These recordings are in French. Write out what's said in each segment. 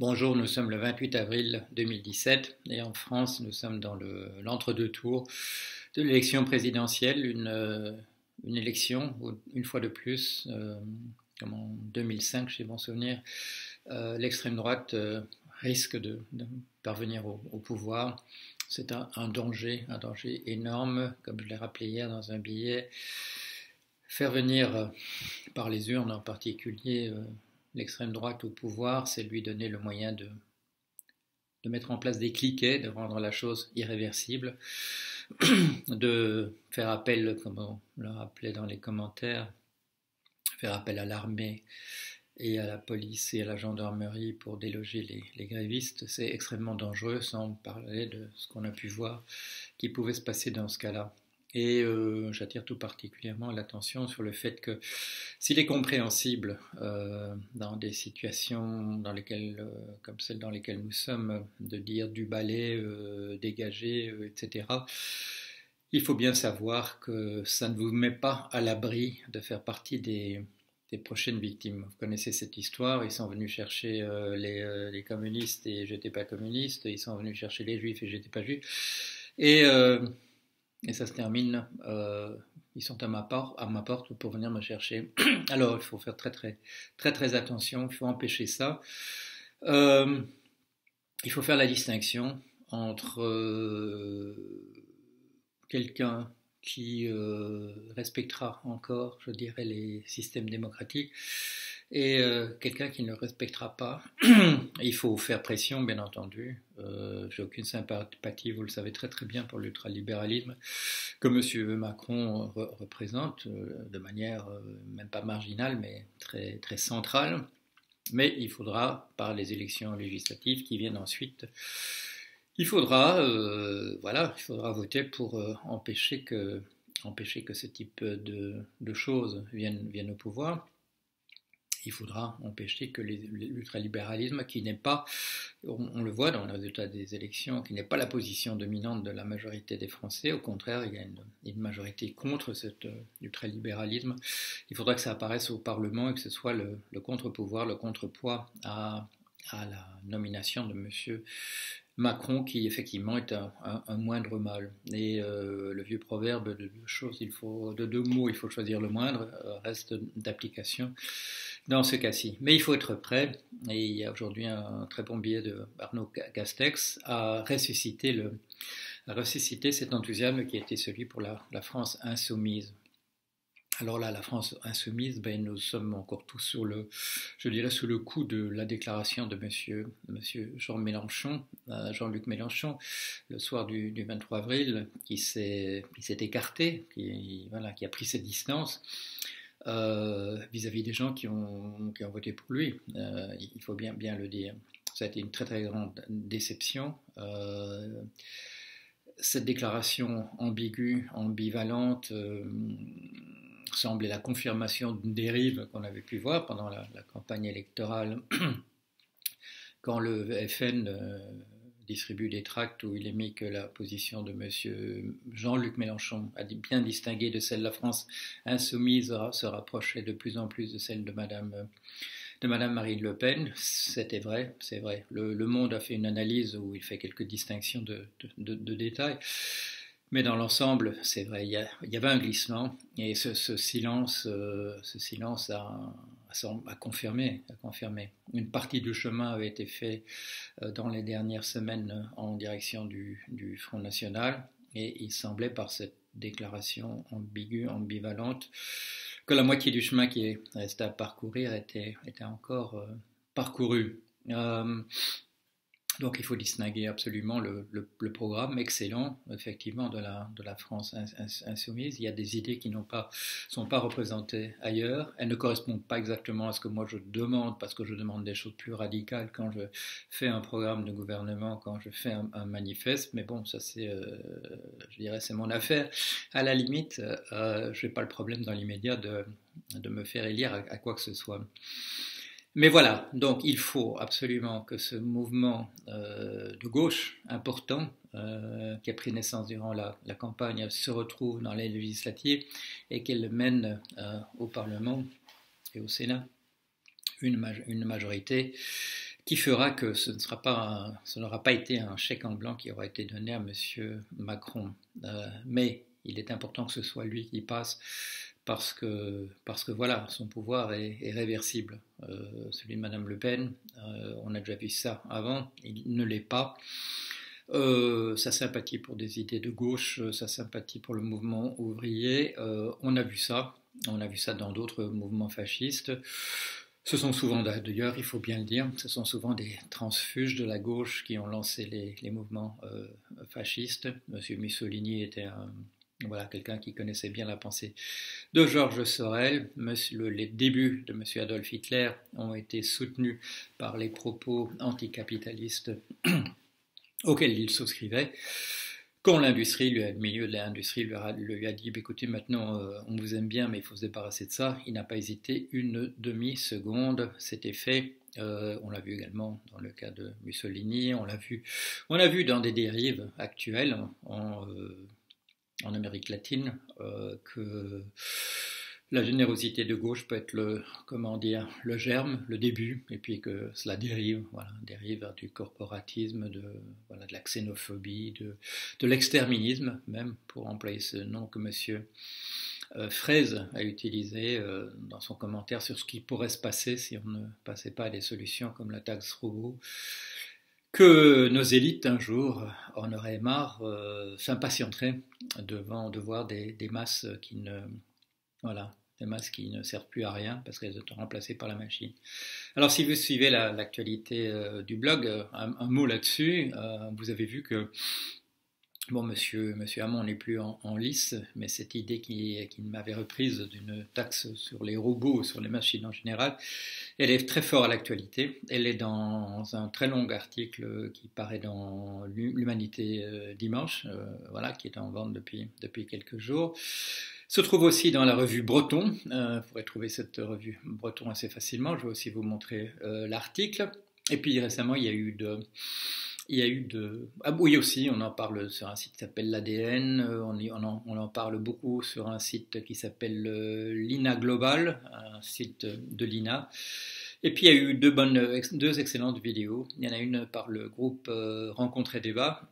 Bonjour, nous sommes le 28 avril 2017 et en France, nous sommes dans l'entre-deux tours de l'élection présidentielle, une élection où, une fois de plus, comme en 2005, j'ai bon souvenir, l'extrême droite risque de parvenir au pouvoir. C'est un danger énorme, comme je l'ai rappelé hier dans un billet. Faire venir par les urnes en particulier l'extrême droite au pouvoir, c'est lui donner le moyen de mettre en place des cliquets, de rendre la chose irréversible, de faire appel, comme on le rappelait dans les commentaires, faire appel à l'armée et à la police et à la gendarmerie pour déloger les grévistes. C'est extrêmement dangereux, sans parler de ce qu'on a pu voir qui pouvait se passer dans ce cas-là. Et j'attire tout particulièrement l'attention sur le fait que s'il est compréhensible dans des situations dans lesquelles, comme celles dans lesquelles nous sommes, de dire du balai, dégager, etc., il faut bien savoir que ça ne vous met pas à l'abri de faire partie des prochaines victimes. Vous connaissez cette histoire, ils sont venus chercher les communistes et j'étais pas communiste, ils sont venus chercher les juifs et j'étais pas juif. Et ça se termine, ils sont à ma porte pour venir me chercher. Alors il faut faire très attention, il faut empêcher ça. Il faut faire la distinction entre quelqu'un qui respectera encore, je dirais, les systèmes démocratiques et quelqu'un qui ne respectera pas. Il faut faire pression, bien entendu. J'ai aucune sympathie, vous le savez très bien, pour l'ultralibéralisme que M. Macron représente de manière même pas marginale, mais très centrale. Mais il faudra, par les élections législatives qui viennent ensuite, il faudra voter pour empêcher que ce type de choses viennent au pouvoir. Il faudra empêcher que l'ultralibéralisme, qui n'est pas, on le voit dans le résultat des élections, qui n'est pas la position dominante de la majorité des Français, au contraire, il y a une majorité contre cet ultralibéralisme. Il faudra que ça apparaisse au Parlement et que ce soit le contre-pouvoir, le contrepoids à la nomination de M. Macron, qui effectivement est un moindre mal. Et le vieux proverbe de deux mots, il faut choisir le moindre, reste d'application dans ce cas-ci. Mais il faut être prêt, et il y a aujourd'hui un très bon billet de Arnaud Castex à ressusciter cet enthousiasme qui était celui pour la France insoumise. Alors là, la France insoumise, nous sommes encore tous sous le coup de la déclaration de monsieur Jean-Luc Mélenchon, le soir du 23 avril, qui s'est écarté, qui a pris ses distances vis-à-vis des gens qui ont voté pour lui. Il faut bien le dire. Ça a été une très grande déception. Cette déclaration ambiguë, ambivalente, semblait la confirmation d'une dérive qu'on avait pu voir pendant la campagne électorale, quand le FN distribue des tracts où il est mis que la position de M. Jean-Luc Mélenchon a bien distingué de celle de la France insoumise se rapprochait de plus en plus de celle de Madame Marine Le Pen. C'était vrai, c'est vrai. Le Monde a fait une analyse où il fait quelques distinctions de détails. Mais dans l'ensemble, c'est vrai, il y avait un glissement et ce silence a confirmé. Une partie du chemin avait été fait dans les dernières semaines en direction du Front National et il semblait par cette déclaration ambiguë, ambivalente, que la moitié du chemin qui restait à parcourir était encore parcouru. Donc il faut distinguer absolument le programme excellent, effectivement, de la France insoumise. Il y a des idées qui sont pas représentées ailleurs. Elles ne correspondent pas exactement à ce que moi je demande, parce que je demande des choses plus radicales quand je fais un programme de gouvernement, quand je fais un manifeste. Mais bon, ça c'est mon affaire. À la limite, je n'ai pas le problème dans l'immédiat de me faire élire à quoi que ce soit. Mais voilà, donc il faut absolument que ce mouvement de gauche important qui a pris naissance durant la campagne se retrouve dans les législatives et qu'elle mène au Parlement et au Sénat une majorité qui fera que ce n'aura pas été un chèque en blanc qui aura été donné à M. Macron. Mais il est important que ce soit lui qui passe parce que voilà, son pouvoir est réversible. Celui de Mme Le Pen, on a déjà vu ça avant, il ne l'est pas. Sa sympathie pour des idées de gauche, sa sympathie pour le mouvement ouvrier, on a vu ça dans d'autres mouvements fascistes. Ce sont souvent, d'ailleurs, il faut bien le dire, ce sont souvent des transfuges de la gauche qui ont lancé les mouvements fascistes. Monsieur Mussolini était quelqu'un qui connaissait bien la pensée de Georges Sorel. Les débuts de M. Adolf Hitler ont été soutenus par les propos anticapitalistes auxquels il souscrivait. Quand l'industrie, le milieu de l'industrie lui a dit écoutez, maintenant on vous aime bien, mais il faut se débarrasser de ça, il n'a pas hésité une demi-seconde, c'était fait. On l'a vu également dans le cas de Mussolini, on a vu dans des dérives actuelles en Amérique latine que la générosité de gauche peut être le germe, le début, et puis que cela dérive vers du corporatisme, de la xénophobie, de l'exterminisme, même, pour employer ce nom que M. Fraise a utilisé dans son commentaire sur ce qui pourrait se passer si on ne passait pas à des solutions comme la taxe robot, que nos élites un jour en auraient marre, s'impatienteraient de voir des masses qui ne servent plus à rien parce qu'elles sont remplacées par la machine. Alors si vous suivez l'actualité du blog, un mot là-dessus, vous avez vu que monsieur Hamon n'est plus en lice, mais cette idée qu'il m'avait reprise d'une taxe sur les robots, sur les machines en général, elle est très fort à l'actualité. Elle est dans un très long article qui paraît dans l'Humanité dimanche, qui est en vente depuis quelques jours. Se trouve aussi dans la revue Breton. Vous pourrez trouver cette revue Breton assez facilement. Je vais aussi vous montrer l'article. Et puis récemment, il y a eu aussi, on en parle sur un site qui s'appelle l'ADN, on en parle beaucoup sur un site qui s'appelle l'INA Global, un site de l'INA. Et puis il y a eu deux excellentes vidéos. Il y en a une par le groupe Rencontre et Débat.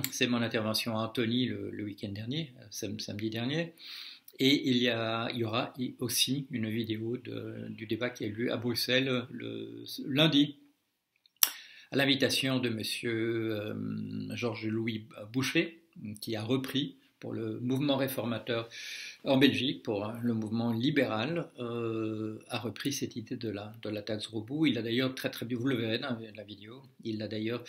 C'est mon intervention à Antony le week-end dernier, samedi dernier. Et il y aura aussi une vidéo du débat qui a eu lieu à Bruxelles le lundi, à l'invitation de M. Georges-Louis Boucher, qui a repris pour le mouvement réformateur en Belgique, pour le mouvement libéral, a repris cette idée de la taxe robot. Il a d'ailleurs très bien, vous le verrez dans la vidéo, il l'a d'ailleurs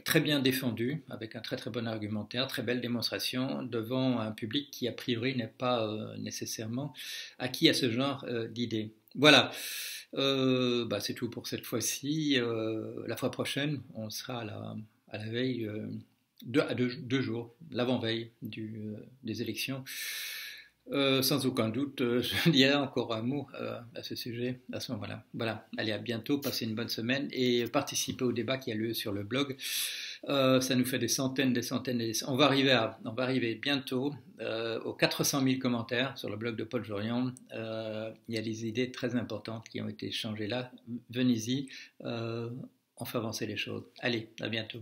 très bien défendu, avec un très bon argumentaire, très belle démonstration, devant un public qui a priori n'est pas nécessairement acquis à ce genre d'idées. Voilà. C'est tout pour cette fois-ci. La fois prochaine, on sera à la veille, à deux jours, l'avant-veille des élections. Sans aucun doute, je dirai encore un mot à ce sujet à ce moment-là. Voilà, allez, à bientôt, passez une bonne semaine et participez au débat qui a lieu sur le blog. Ça nous fait des centaines. On va arriver bientôt aux 400 000 commentaires sur le blog de Paul Jorion. Il y a des idées très importantes qui ont été échangées là. Venez-y, on fait avancer les choses. Allez, à bientôt.